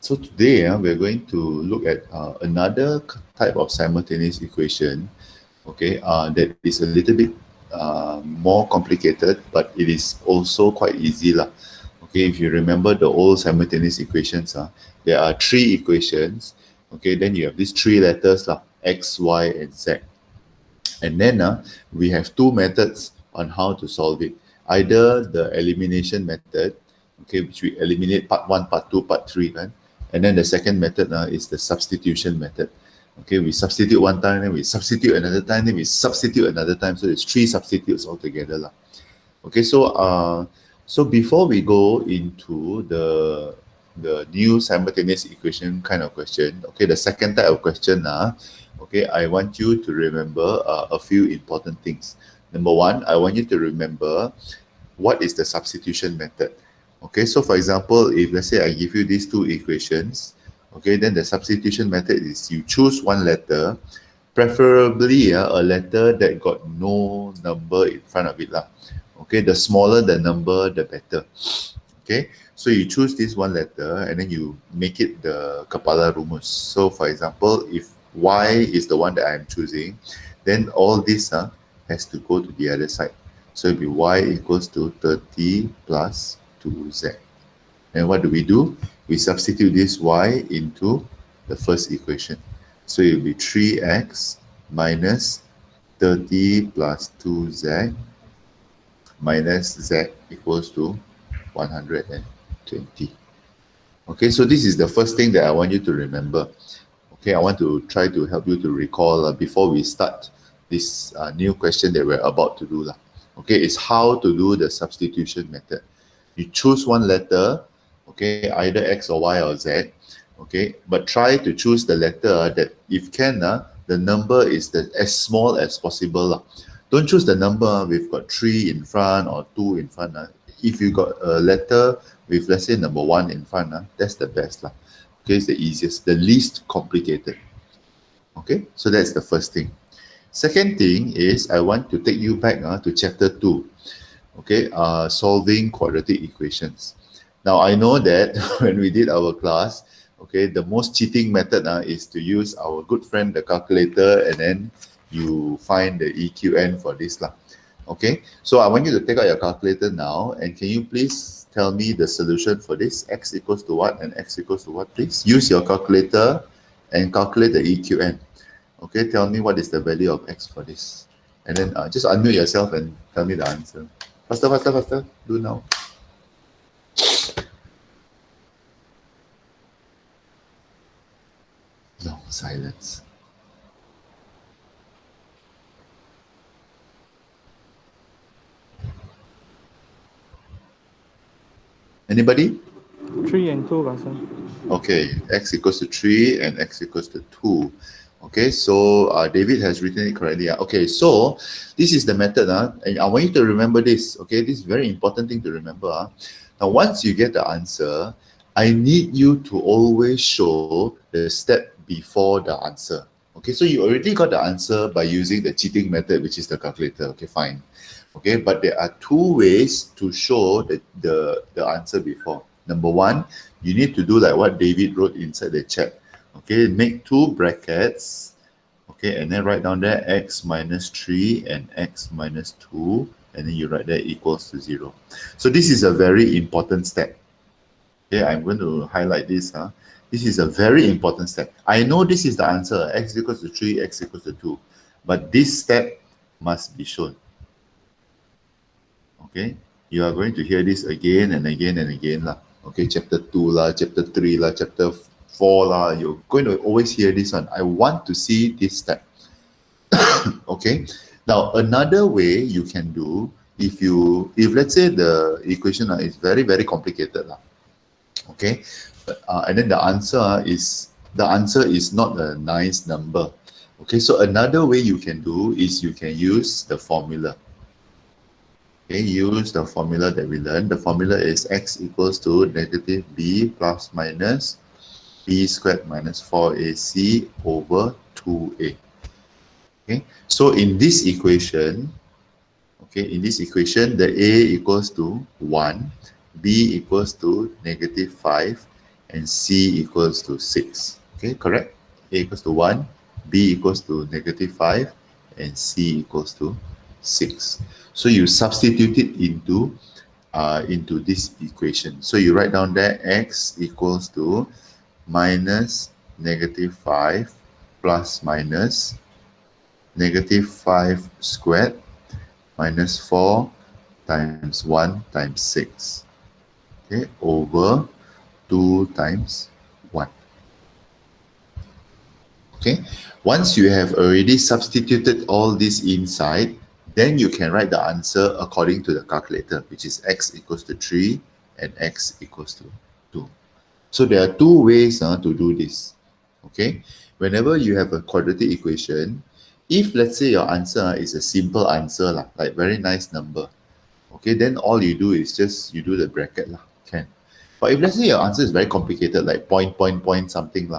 So today we're going to look at another type of simultaneous equation, okay, that is a little bit more complicated, but it is also quite easy lah. Okay, if you remember the old simultaneous equations, there are three equations. Okay, then you have these three letters lah, x, y, and z. And then we have two methods on how to solve it. Either the elimination method, okay, which we eliminate part 1, part 2, part 3, right? And then the second method is the substitution method. Okay, we substitute one time, then we substitute another time, then we substitute another time. So it's three substitutes altogether lah. Okay, so before we go into the new simultaneous equation kind of question, okay, the second type of question okay, I want you to remember a few important things. Number one, I want you to remember what is the substitution method. Okay, so for example, if let's say I give you these two equations, okay, then the substitution method is you choose one letter, preferably a letter that got no number in front of it lah. Okay, the smaller the number, the better. Okay, so you choose this one letter and then you make it the kepala rumus. So for example, if y is the one that I'm choosing, then all this has to go to the other side. So it'll be y equals to 30 plus 2z. And what do? We substitute this y into the first equation. So it'll be 3x minus 30 plus 2z minus z equals to 120. Okay, so this is the first thing that I want you to remember. Okay, I want to try to help you to recall before we start this new question that we're about to do. Okay, it's how to do the substitution method. You choose one letter, okay, either x or y or z, okay, but try to choose the letter that if can, the number is as small as possible. Don't choose the number we've got 3 in front or 2 in front. If you got a letter with, let's say, number 1 in front, that's the best. Okay, it's the easiest, the least complicated. Okay, so that's the first thing. Second thing is I want to take you back to chapter 2. Okay, solving quadratic equations. Now I know that when we did our class, okay, the most cheating method is to use our good friend the calculator and then you find the EQN for this lah. Okay, so I want you to take out your calculator now and can you please tell me the solution for this? X equals to what and x equals to what, please? Use your calculator and calculate the EQN. Okay, tell me what is the value of x for this. And then just unmute yourself and tell me the answer. Faster, faster, faster. Do now. Long silence. Anybody? 3 and 2, Pastor. Okay, x equals to 3 and x equals to 2. Okay, so David has written it correctly. Okay, so this is the method, and I want you to remember this. Okay, this is a very important thing to remember. Now, once you get the answer, I need you to always show the step before the answer. Okay, so you already got the answer by using the cheating method, which is the calculator. Okay, fine. Okay, but there are two ways to show the answer before. Number one, you need to do like what David wrote inside the chat. Okay, make two brackets. Okay, and then write down there x minus 3 and x minus 2, and then you write there equals to 0. So this is a very important step. Okay, I'm going to highlight this. This is a very important step. I know this is the answer, x equals to 3, x equals to 2. But this step must be shown. Okay, you are going to hear this again and again and again. Okay, chapter 2, chapter 3, chapter 4, you're going to always hear this one. I want to see this step. Okay, now another way you can do, if let's say the equation is very, very complicated. Okay, and then the answer is not a nice number. Okay, so another way you can do is you can use the formula. Okay, use the formula that we learned. The formula is x equals to negative b plus minus b squared minus 4ac over 2a. Okay, so in this equation, the a equals to 1, b equals to negative 5, and C equals to 6. Okay, correct? A equals to 1, B equals to -5, and C equals to 6. So you substitute it into this equation. So you write down there x equals to minus -5 plus minus -5 squared minus 4 times 1 times 6. Okay, over 2 times 1. Okay, once you have already substituted all this inside, then you can write the answer according to the calculator, which is x equals to 3 and x equals to 2. So there are two ways to do this. Okay, whenever you have a quadratic equation, if let's say your answer is a simple answer, like very nice number, okay, then all you do is just you do the bracket, can. But if let's say your answer is very complicated, like point something,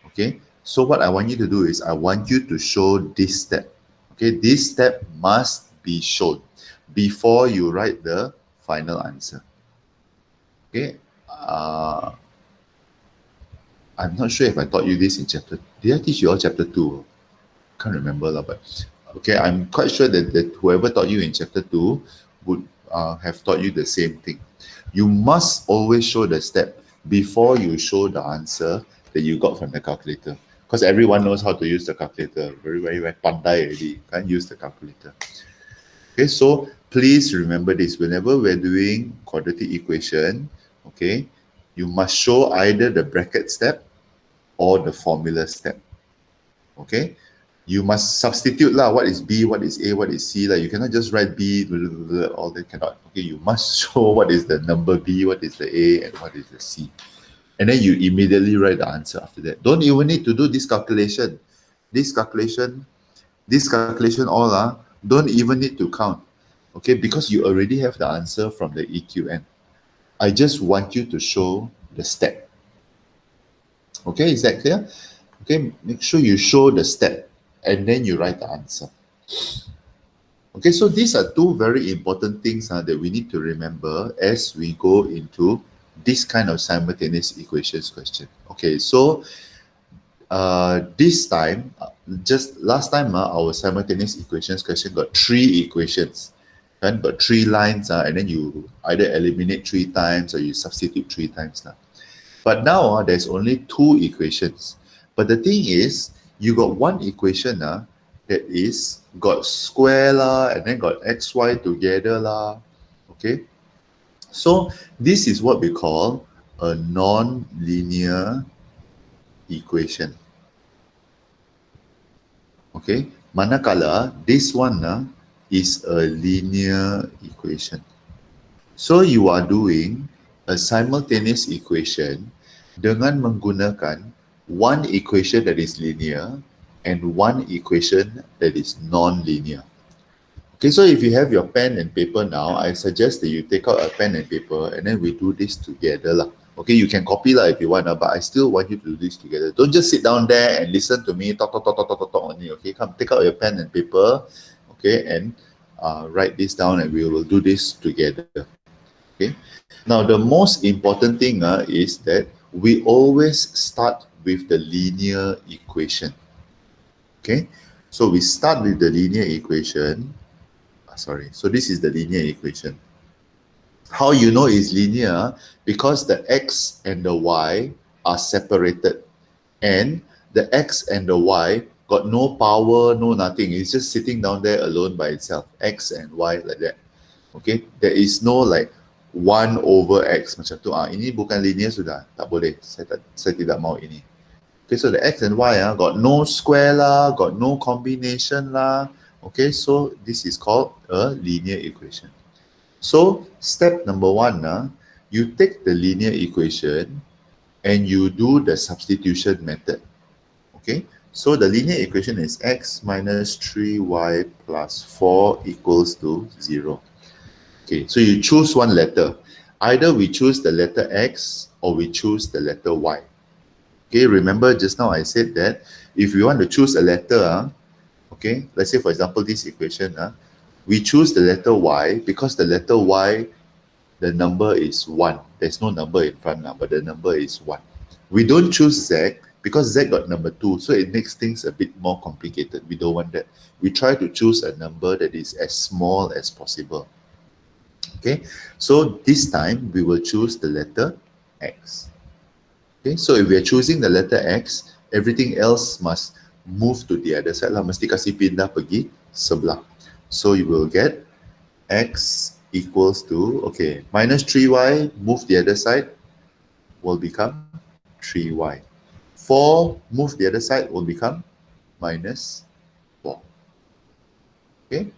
okay, so what I want you to do is I want you to show this step. Okay, this step must be shown before you write the final answer. Okay, I'm not sure if I taught you this in chapter. Did I teach you all chapter 2? Can't remember, but okay, I'm quite sure that whoever taught you in chapter 2 would have taught you the same thing. You must always show the step before you show the answer that you got from the calculator. Because everyone knows how to use the calculator. Very pandai already. Can't use the calculator. Okay, so please remember this. Whenever we're doing quadratic equation, okay, you must show either the bracket step or the formula step. Okay, you must substitute what is B, what is A, what is C. You cannot just write B, all that cannot. Okay, you must show what is the number B, what is the A, and what is the C. And then you immediately write the answer after that. Don't even need to do this calculation. This calculation all don't even need to count. Okay, because you already have the answer from the EQN. I just want you to show the step. Okay, is that clear? Okay, make sure you show the step and then you write the answer. Okay, so these are two very important things that we need to remember as we go into this kind of simultaneous equations question. Okay, so this time, just last time, our simultaneous equations question got 3 equations. And got 3 lines, and then you either eliminate 3 times or you substitute 3 times. But now there's only 2 equations. But the thing is, you got one equation that is got square and then got xy together okay. So this is what we call a non-linear equation. Okay, manakala this one is a linear equation. So you are doing a simultaneous equation dengan menggunakan one equation that is linear and one equation that is non-linear. Okay, so if you have your pen and paper now, I suggest that you take out a pen and paper and then we do this together. Okay, you can copy if you want, but I still want you to do this together. Don't just sit down there and listen to me talk only. Okay, come take out your pen and paper, okay, and write this down and we will do this together. Okay, now the most important thing is that we always start with the linear equation. Okay, so we start with the linear equation. So this is the linear equation. How you know it's linear? Because the x and the y are separated, and the x and the y got no power, no nothing. It's just sitting down there alone by itself. X and y like that. Okay, there is no 1 over x macam tu. Ini bukan linear sudah, tak boleh. Saya tidak mau ini. Okay, so the x and y got no square got no combination Okay, so this is called a linear equation. So step number 1, you take the linear equation and you do the substitution method. Okay, so the linear equation is x minus 3y plus 4 equals to 0. Okay, so you choose one letter. Either we choose the letter x or we choose the letter y. Okay, remember just now I said that if we want to choose a letter, okay, let's say for example this equation, we choose the letter y because the letter y the number is 1. There's no number in front now, but the number is 1. We don't choose Z because Z got number 2, so it makes things a bit more complicated. We don't want that. We try to choose a number that is as small as possible. Okay, so this time we will choose the letter X. Okay, so if we are choosing the letter X, everything else must move to the other side lah. Mesti kasih pindah pergi sebelah. So you will get X equals to, okay, minus 3y, move the other side, will become 3y. 4, move the other side, will become minus 4. Okay?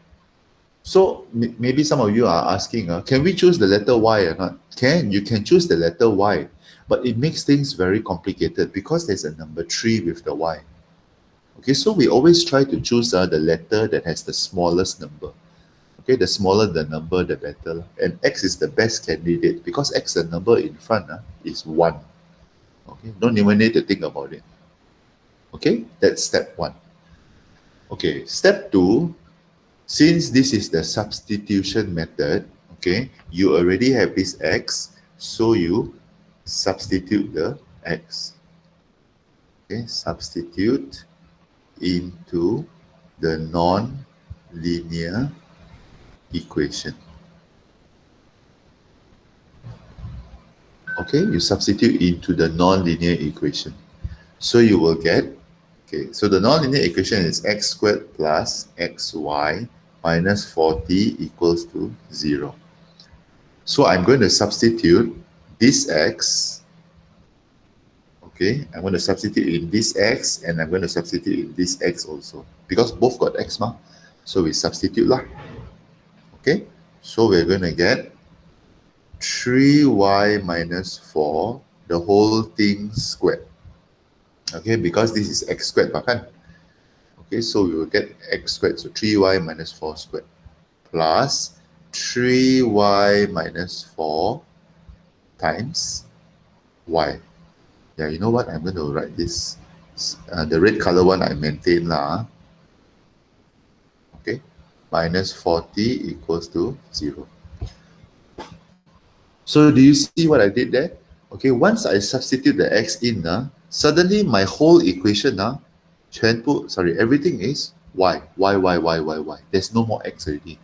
So maybe some of you are asking, can we choose the letter Y or not? You can choose the letter Y, but it makes things very complicated because there's a number 3 with the Y. Okay, so we always try to choose the letter that has the smallest number. Okay, the smaller the number, the better. And X is the best candidate because X, the number in front is 1. Okay, don't even need to think about it. Okay, that's step 1. Okay, step 2, since this is the substitution method, okay, you already have this X, so you substitute the X. Okay, substitute into the non-linear equation. Okay, you substitute into the non-linear equation. So you will get, okay, so the non-linear equation is x squared plus xy minus 40 equals to 0. So I'm going to substitute this x, okay, I'm going to substitute in this x and I'm going to substitute in this x also because both got x ma. So we substitute lah. Okay, so we're going to get 3y minus 4, the whole thing squared. Okay, because this is x squared, kan? Okay, so we will get x squared, so 3y minus 4 squared plus 3y minus 4 times y. Yeah, you know what? I'm going to write this. The red color one I maintain lah. Okay, minus 40 equals to 0. So do you see what I did there? Okay, once I substitute the x in, suddenly my whole equation, everything is y. There's no more x already.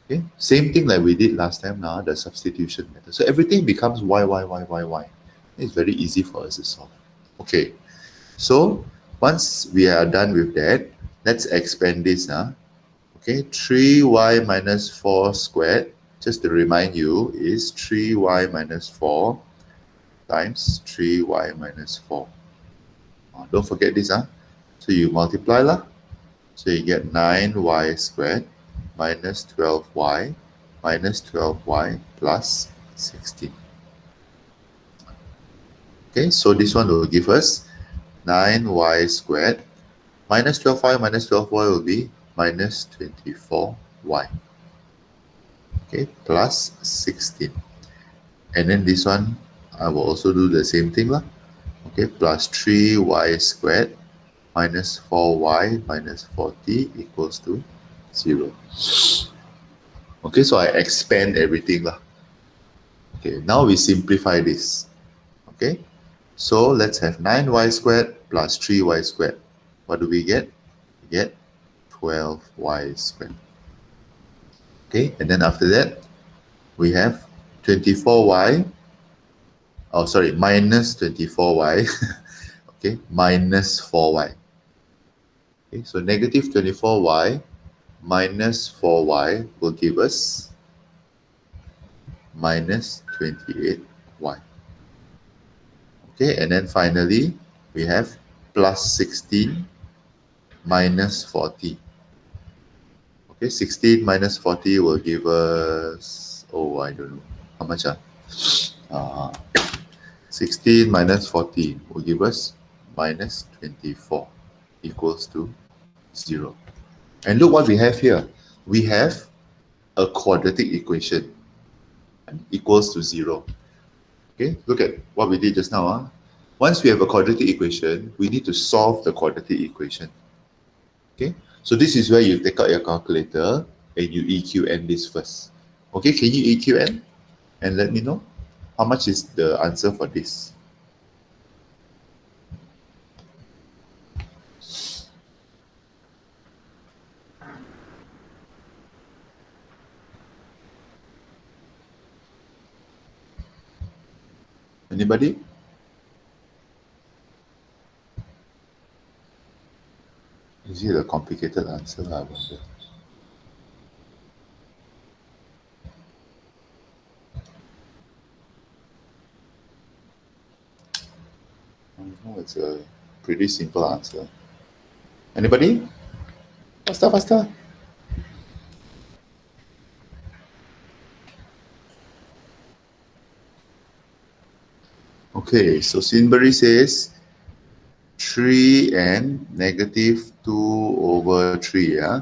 Okay, same thing like we did last time now, the substitution method. So everything becomes y. It's very easy for us to solve. Okay, so once we are done with that, let's expand this. Okay, 3y minus 4 squared, just to remind you, is 3y minus 4 times 3y minus 4. Don't forget this. So you multiply lah. So you get 9y squared minus 12y plus 16. Okay, so this one will give us 9y squared minus 12y will be minus 24y. Okay, plus 16. And then this one, I will also do the same thing lah. Okay, plus 3y squared minus 4y minus 40 equals to 0. Okay, so I expand everything lah. Okay, now we simplify this. Okay, so let's have 9y squared plus 3y squared. What do we get? We get 12y squared. Okay, and then after that, we have 24y, minus 24y, okay, minus 4y. Okay, so negative 24y minus 4y will give us minus 28y. Okay, and then finally, we have plus 16 minus 40. Okay, 16 minus 40 will give us, I don't know, how much? 16 minus 40 will give us minus 24 equals to 0. And look what we have here. We have a quadratic equation equals to 0. Okay, look at what we did just now. Once we have a quadratic equation, we need to solve the quadratic equation. Okay, so this is where you take out your calculator and you EQN this first. Okay, can you EQN? and let me know how much is the answer for this. Anybody? Is it a complicated answer? I wonder. No, it's a pretty simple answer. Anybody? Faster, faster. Okay, so Sinbury says 3 and negative 2 over 3. Yeah?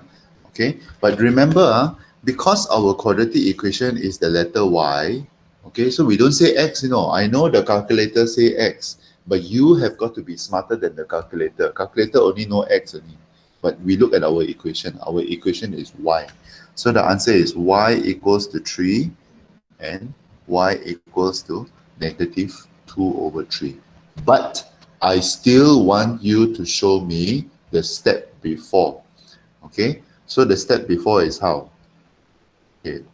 Okay, but remember, because our quadratic equation is the letter y, okay, so we don't say x, you know. I know the calculator say x, but you have got to be smarter than the calculator. Calculator only know x only. But we look at our equation. Our equation is y. So the answer is y equals to 3 and y equals to negative 2 over 3. But I still want you to show me the step before. Okay, so the step before is how? Okay,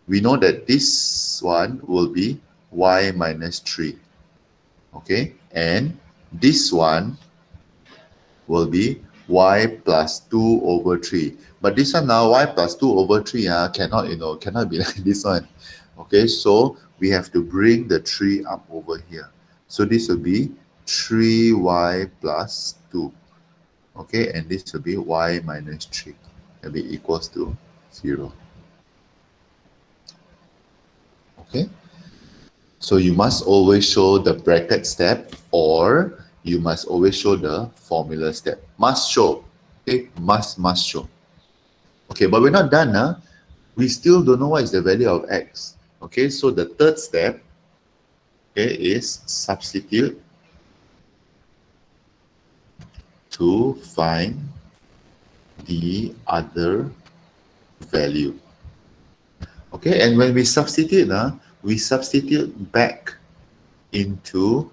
we know that this one will be y minus 3. Okay, and this one will be y plus 2 over 3. But this one now, y plus 2 over 3, cannot, cannot be like this one. Okay, so we have to bring the 3 up over here. So this will be 3y plus 2. Okay, and this will be y minus 3. Will be equals to 0. Okay, so you must always show the bracket step, or you must always show the formula step. Must show. Okay, must show. Okay, but we're not done. We still don't know what is the value of x. Okay, so the third step, okay, is substitute to find the other value. Okay, and when we substitute back into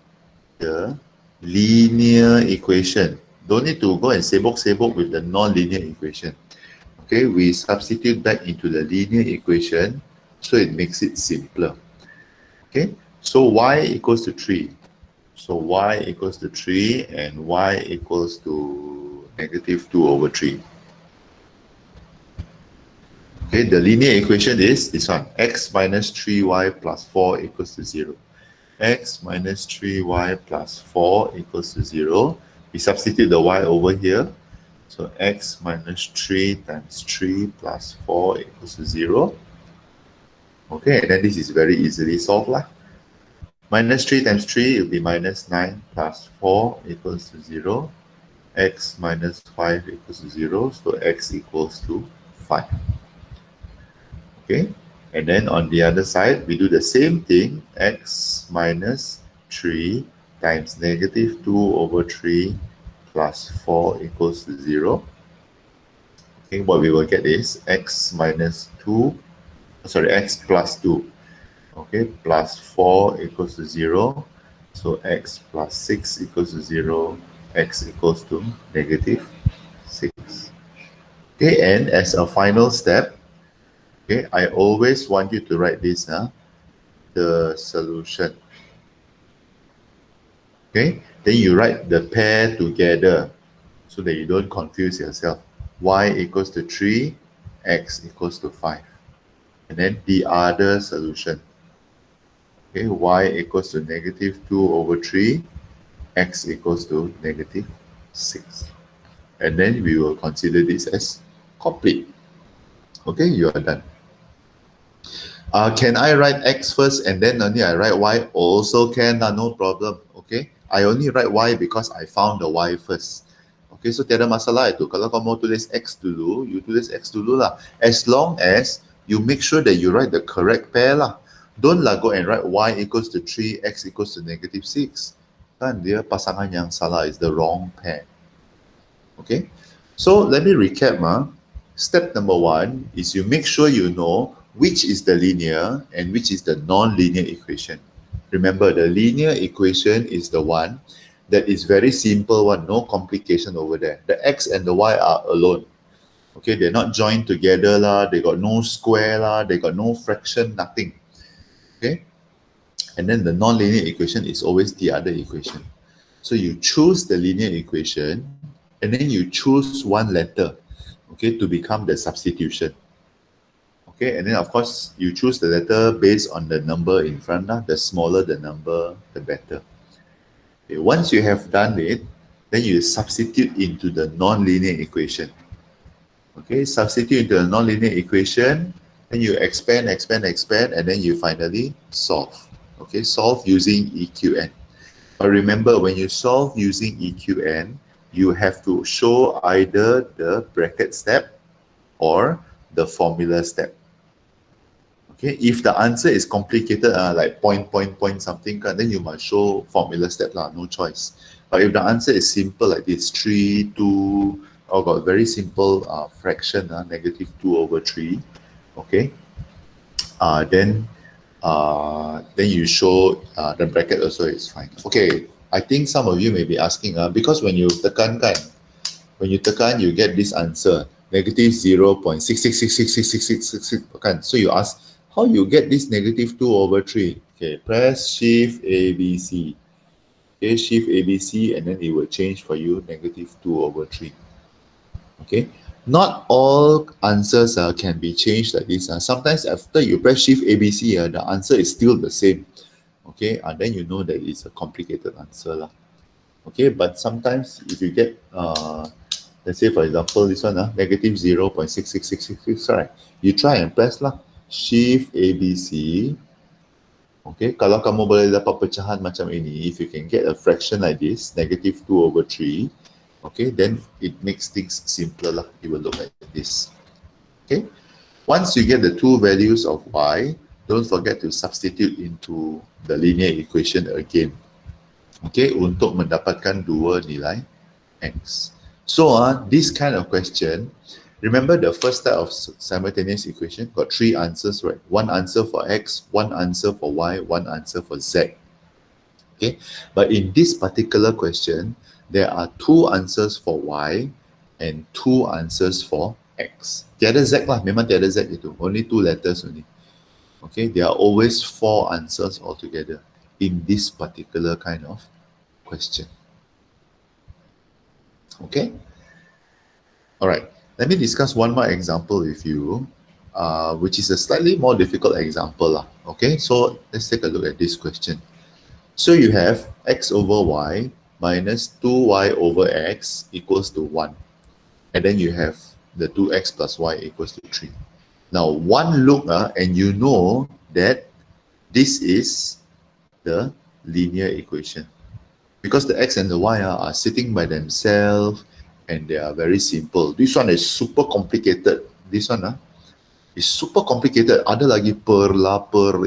the linear equation. Don't need to go and sebok with the non-linear equation. Okay, we substitute back into the linear equation, so it makes it simpler. Okay, so y equals to 3. So y equals to 3 and y equals to negative 2 over 3. Okay, the linear equation is this one, x minus 3y plus 4 equals to 0. X minus 3y plus 4 equals to 0. We substitute the y over here. So x minus 3 times 3 plus 4 equals to 0. Okay, and then this is very easily solved lah. Minus 3 times 3 will be minus 9 plus 4 equals to 0. X minus 5 equals to 0. So x equals to 5. Okay, and then on the other side, we do the same thing. X minus 3 times negative 2 over 3 plus 4 equals to 0. Okay, what we will get is x minus 2, sorry, x plus 2. Okay, plus 4 equals to 0. So x plus 6 equals to 0. X equals to negative 6. Okay, and as a final step, okay, I always want you to write this, the solution. Okay, then you write the pair together so that you don't confuse yourself. Y equals to 3, x equals to 5. And then the other solution. Okay, y equals to negative 2 over 3, x equals to negative 6. And then we will consider this as complete. Okay, you are done. Can I write x first and then only I write y? Also can, no problem. Okay, I only write y because I found the y first. Okay, so tiada masalah itu. Kalau kau mau tulis x dulu, you tulis x dulu lah. As long as you make sure that you write the correct pair lah. Don't lah go and write y equals to 3, x equals to negative 6. Kan dia pasangan yang salah, is the wrong pair. Okay, so let me recap. Step number 1 is you make sure you know which is the linear and which is the non-linear equation. Remember, the linear equation is the one that is very simple one, no complication over there. The x and the y are alone. Okay, they're not joined together lah, they got no square lah, they got no fraction, nothing. Okay, and then the non-linear equation is always the other equation. So you choose the linear equation and then you choose one letter, okay, to become the substitution. Okay, and then of course you choose the letter based on the number in front. The smaller the number, the better. Okay, once you have done it, then you substitute into the non-linear equation. Okay, substitute into the non-linear equation, then you expand, and then you finally solve. Okay, solve using EQN. But remember, when you solve using EQN, you have to show either the bracket step or the formula step. Okay, if the answer is complicated, like point something, then you must show formula step, no choice. But if the answer is simple like this, 3, 2, or got very simple fraction, -2/3, okay, then you show the bracket also is fine. Okay, I think some of you may be asking, because when you tekan, you get this answer, -0.66666666. So you ask, how you get this -2/3? Okay, press Shift ABC. Okay, Shift ABC, and then it will change for you -2/3. Okay, not all answers can be changed like this. Sometimes after you press Shift ABC, the answer is still the same. Okay, then you know that it's a complicated answer lah. Okay, but sometimes if you get let's say for example this one -0.66666, right? You try and press lah Shift ABC. Okay, kalau kamu boleh dapat pecahan macam ini, if you can get a fraction like this, -2/3, okay, then it makes things simpler lah. It will look like this. Okay, once you get the two values of y, don't forget to substitute into the linear equation again. Okay, untuk mendapatkan dua nilai x. So this kind of question, remember the first type of simultaneous equation got three answers, right? One answer for x, one answer for y, one answer for z. Okay, but in this particular question, there are two answers for y and two answers for x. Tiada z lah, memang tiada z itu. Only two letters only. Okay, there are always four answers altogether in this particular kind of question. Okay? All right. Let me discuss one more example with you, which is a slightly more difficult example. Okay, so let's take a look at this question. So you have x over y minus 2y over x equals to 1. And then you have the 2x plus y equals to 3. Now, one look, and you know that this is the linear equation. Because the x and the y are sitting by themselves and they are very simple. This one is super complicated. This one is super complicated. Ada lagi per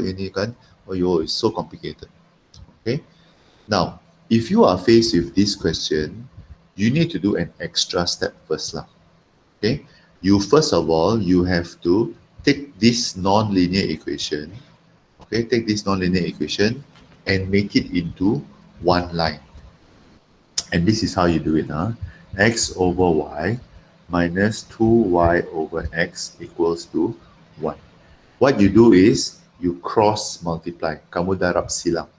ini kan. Oh yo, it's so complicated. Okay. Now, if you are faced with this question, you need to do an extra step first lah. Okay. You first of all, you have to take this non-linear equation. Okay, take this non-linear equation and make it into one line. And this is how you do it. X over y minus 2y over x equals to 1. What you do is you cross multiply. Kamu darab silang.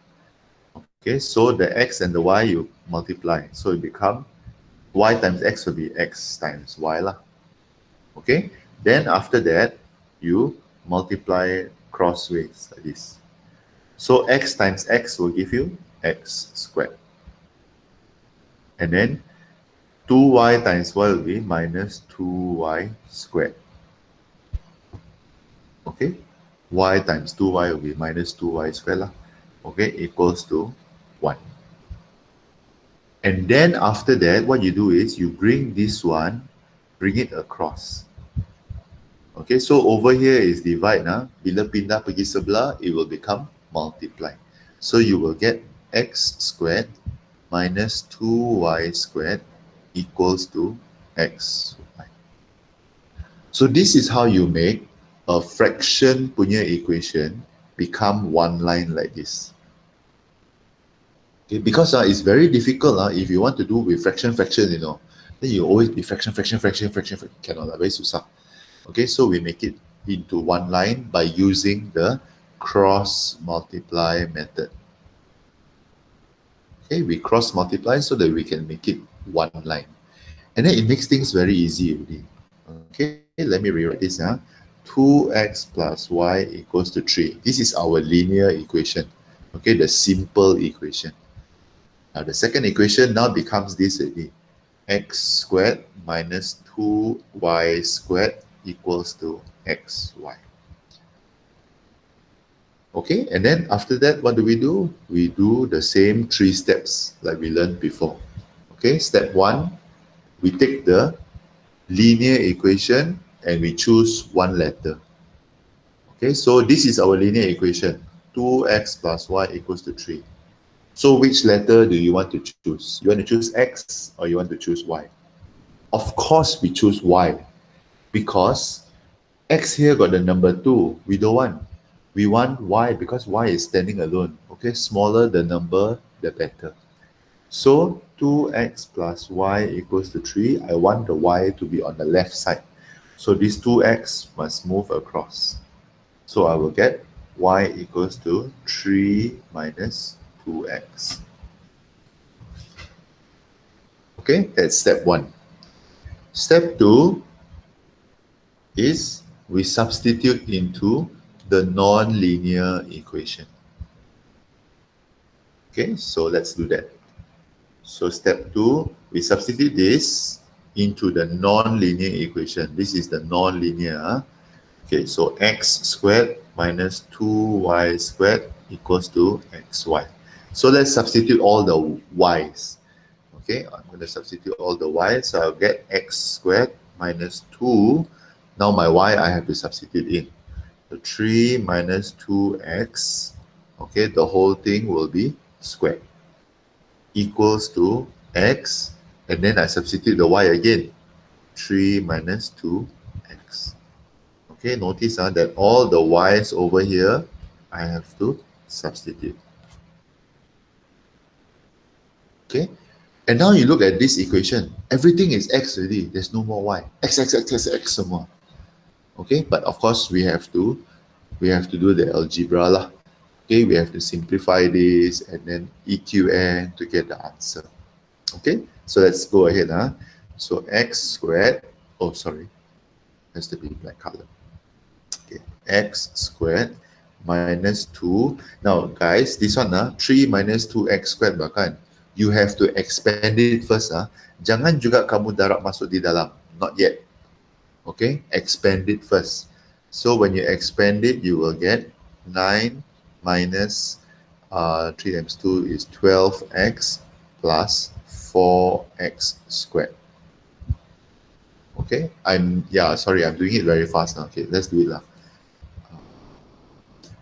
Okay, so the x and the y you multiply. So it become y times x will be x times y lah. Okay, then after that you multiply crossways like this. So x times x will give you x squared. And then 2y times y will be minus 2y squared. Okay, y times 2y will be minus 2y squared lah. Okay, equals to 1. And then after that, what you do is you bring this one, bring it across. Okay, so over here is divide. Bila pindah pergi sebelah, it will become multiply. So you will get x squared minus 2y squared equals to x. So this is how you make a fraction punya equation become one line like this. Okay, because it's very difficult if you want to do with fraction, you know, then you always be fraction, cannot, very susah. Okay, so we make it into one line by using the cross multiply method. Okay, we cross multiply so that we can make it one line. And then it makes things very easy already. Okay, let me rewrite this. 2x plus y equals to 3. This is our linear equation. Okay, the simple equation. Now the second equation now becomes this already. X squared minus 2y squared equals to xy. Okay, and then after that, what do? We do the same 3 steps like we learned before. Okay, step 1, we take the linear equation and we choose one letter. Okay, so this is our linear equation. 2x plus y equals to 3. So which letter do you want to choose? You want to choose x or you want to choose y? Of course we choose y, because x here got the number 2. We don't want. We want y because y is standing alone. Okay, smaller the number, the better. So 2x plus y equals to 3. I want the y to be on the left side. So this 2x must move across. So I will get y equals to 3 minus 2x. Okay, that's step 1. Step 2 is we substitute into the non-linear equation. Okay, so let's do that. So step 2, we substitute this into the non-linear equation. This is the non-linear. Okay, so x squared minus 2y squared equals to xy. So let's substitute all the y's. Okay, I'm going to substitute all the y's. So I'll get x squared minus 2. Now my y I have to substitute in. So 3 minus 2x, okay, the whole thing will be squared, equals to x, and then I substitute the y again, 3 minus 2x. Okay, notice that all the y's over here, I have to substitute. Okay, and now you look at this equation, everything is x already, there's no more y, x some more. Okay, but of course we have to do the algebra lah. Okay, we have to simplify this and then EQN to get the answer. Okay, so let's go ahead. So x squared, oh sorry, has to be black color. Okay, x squared minus 2. Now guys, this one 3 minus 2x squared bahkan, you have to expand it first. Jangan juga kamu darab masuk di dalam, not yet. Okay, expand it first. So when you expand it, you will get 9 minus 3 times 2 is 12x plus 4x squared. Okay, I'm doing it very fast now. Okay, let's do it lah.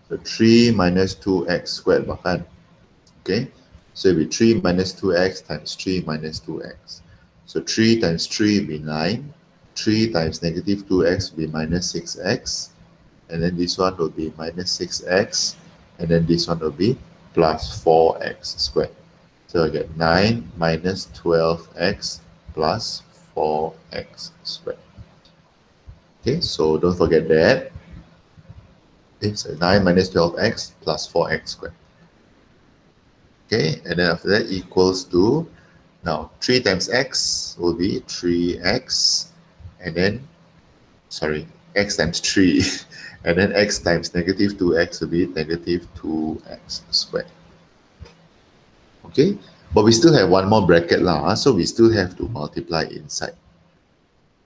So 3 minus 2x squared bahkan. Okay, so it will be 3 minus 2x times 3 minus 2x. So 3 times 3 will be 9. 3 times negative 2x will be minus 6x. And then this one will be minus 6x. And then this one will be plus 4x squared. So I get 9 minus 12x plus 4x squared. Okay, so don't forget that. It's 9 minus 12x plus 4x squared. Okay, and then after that equals to, now 3 times x will be 3x, and then, sorry, x times 3, and then x times negative 2x will be negative 2x squared. Okay, but we still have one more bracket lah, so we still have to multiply inside.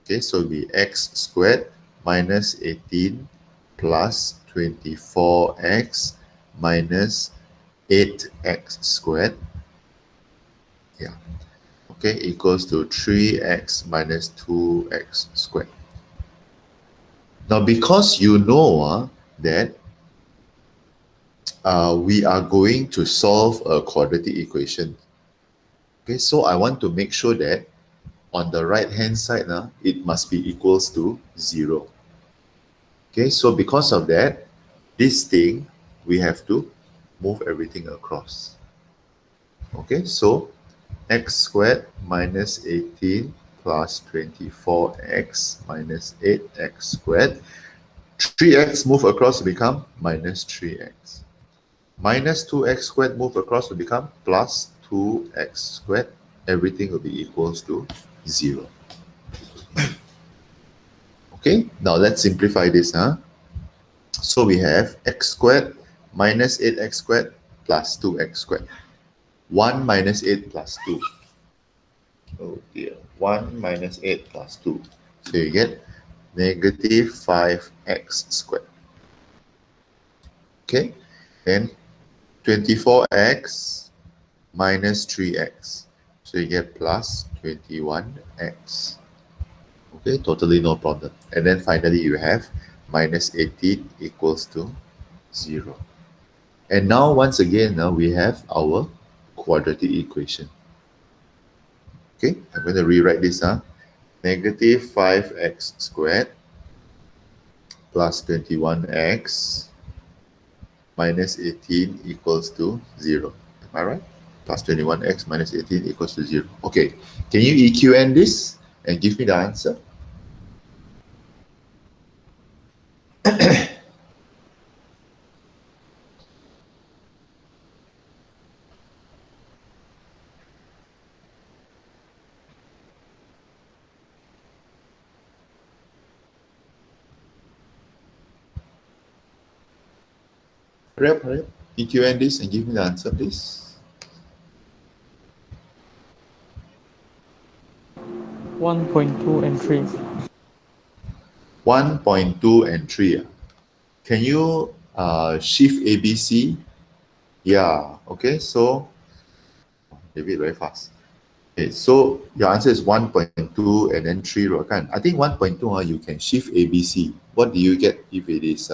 Okay, so it will be x squared minus 18 plus 24x minus 8x squared. Yeah. Okay, equals to 3x minus 2x squared. Now, because you know that we are going to solve a quadratic equation, okay, so I want to make sure that on the right hand side, it must be equals to 0. Okay, so because of that, this thing, we have to move everything across. Okay, so x squared minus 18 plus 24x minus 8x squared. 3x move across to become minus 3x. Minus 2x squared move across to become plus 2x squared. Everything will be equals to 0. Okay, now let's simplify this. So we have x squared minus 8x squared plus 2x squared. 1 minus 8 plus 2. Oh dear. 1 minus 8 plus 2. So you get negative 5x squared. Okay, then 24x minus 3x. So you get plus 21x. Okay, totally no problem. And then finally you have minus 18 equals to 0. And now once again, now we have our quadratic equation. Okay, I'm going to rewrite this. Negative 5x squared plus 21x minus 18 equals to 0. Am I right? Plus 21x minus 18 equals to 0. Okay, can you EQN this and give me the answer? Hurry up. EQN this and give me the answer, please. 1.2 and 3. 1.2 and 3. Can you shift ABC? Yeah, okay, so maybe very fast. Okay, so your answer is 1.2 and then 3, right? I think 1.2, you can shift ABC. What do you get if it is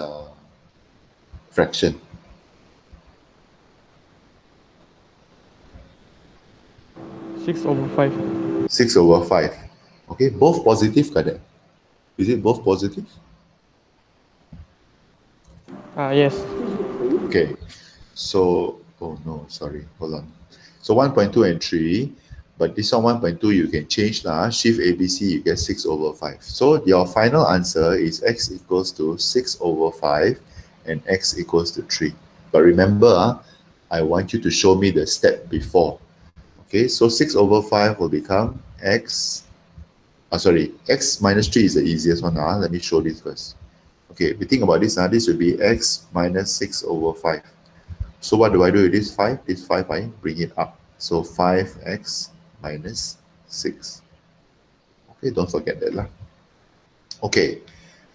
fraction? 6/5. 6/5. Okay, both positive, correct? Is it both positive? Yes. Okay, so, oh no, sorry, hold on. So 1.2 and 3, but this one 1.2 you can change lah. Shift ABC, you get 6/5. So your final answer is x equals to 6/5 and x equals to 3. But remember, I want you to show me the step before. Okay, so 6/5 will become x, x minus 3 is the easiest one. Let me show this first. Okay, we think about this. This will be x minus 6/5. So what do I do with this 5? This 5, I bring it up. So 5x minus 6. Okay, don't forget that lah. Okay,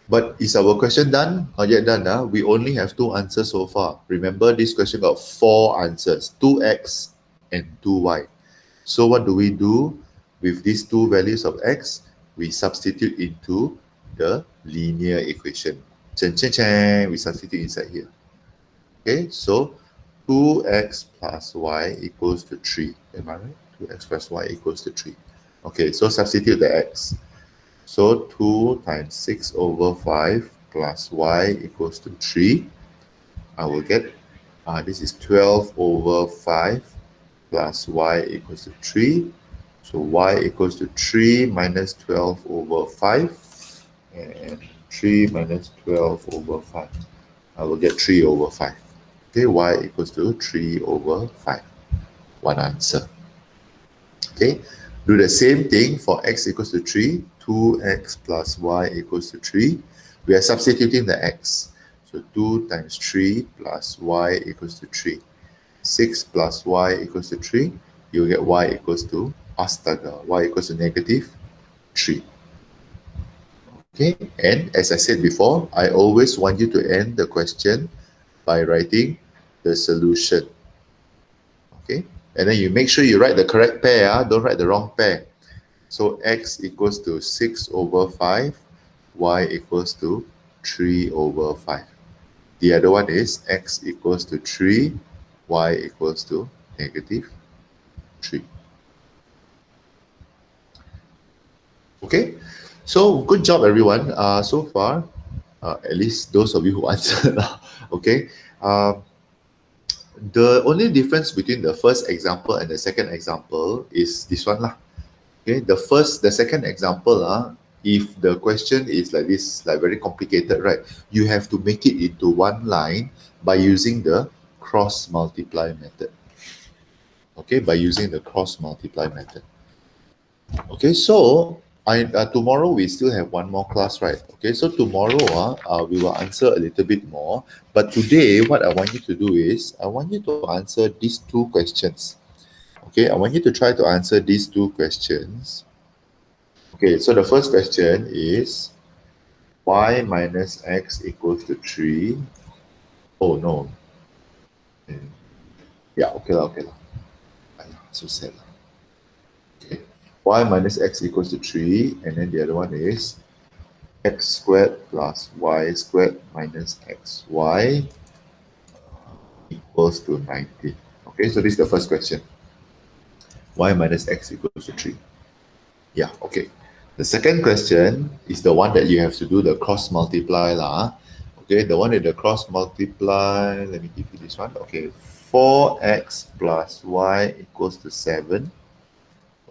but is our question done? Not yet done. We only have 2 answers so far. Remember, this question got 4 answers, 2x and 2y. So what do we do with these 2 values of x? We substitute into the linear equation. We substitute inside here. Okay, so 2x plus y equals to 3. Am I right? 2x plus y equals to 3. Okay, so substitute the x. So 2 times 6/5 plus y equals to 3. I will get, this is 12/5 plus y equals to 3. So y equals to 3 minus 12/5. And 3 minus 12/5. I will get 3/5. Okay, y equals to 3/5. One answer. Okay, do the same thing for x equals to 3. 2x plus y equals to 3. We are substituting the x. So 2 times 3 plus y equals to 3. 6 plus y equals to 3. You get y equals to, y equals to negative 3. Okay, and as I said before, I always want you to end the question by writing the solution. Okay, and then you make sure you write the correct pair, don't write the wrong pair. So x equals to 6/5, y equals to 3/5. The other one is x equals to 3, y equals to negative 3. Okay, so good job everyone so far. At least those of you who answered. Okay. The only difference between the first example and the second example is this one lah. Okay, the second example, if the question is like this, like very complicated, right? You have to make it into one line by using the cross multiply method. Okay, by using the cross multiply method. Okay, so tomorrow we still have one more class, right? Okay, so tomorrow we will answer a little bit more. But today, what I want you to do is I want you to answer these two questions. Okay, I want you to try to answer these two questions. Okay, so the first question is y minus x equals to 3. Oh no. Yeah, okay lah, okay lah. So sad lah. Okay, y minus x equals to 3, and then the other one is x squared plus y squared minus xy equals to 19. Okay, so this is the first question. Y minus x equals to 3. Yeah, okay. The second question is the one that you have to do the cross multiply lah. Okay, the one that the cross multiply, let me give you this one. Okay, 4x plus y equals to 7.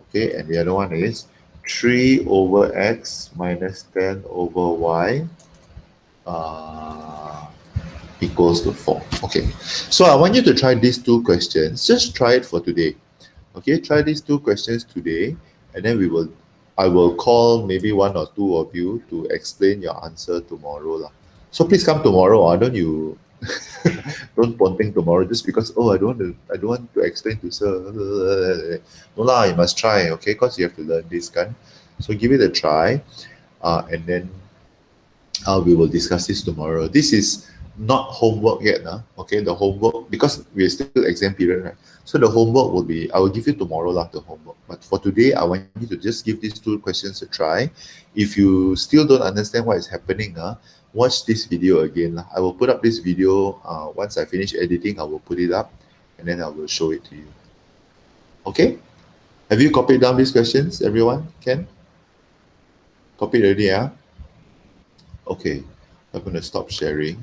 Okay, and the other one is 3 over x minus 10 over y equals to 4. Okay, so I want you to try these two questions. Just try it for today. Okay, try these two questions today, and then I will call maybe one or two of you to explain your answer tomorrow lah. So please come tomorrow. Don't you don't ponteng tomorrow just because I don't want to explain to sir. No lah, you must try, okay? Because you have to learn this kan. So give it a try, and then we will discuss this tomorrow. This is not homework yet, okay? The homework, because we're still exam period, right? So the homework will be, I will give you tomorrow lah, the homework. But for today, I want you to just give these two questions a try. If you still don't understand what is happening, watch this video again lah. I will put up this video, once I finish editing, I will put it up, and then I will show it to you. Okay? Have you copied down these questions, everyone? Ken? Copied already, yeah? Okay, I'm going to stop sharing.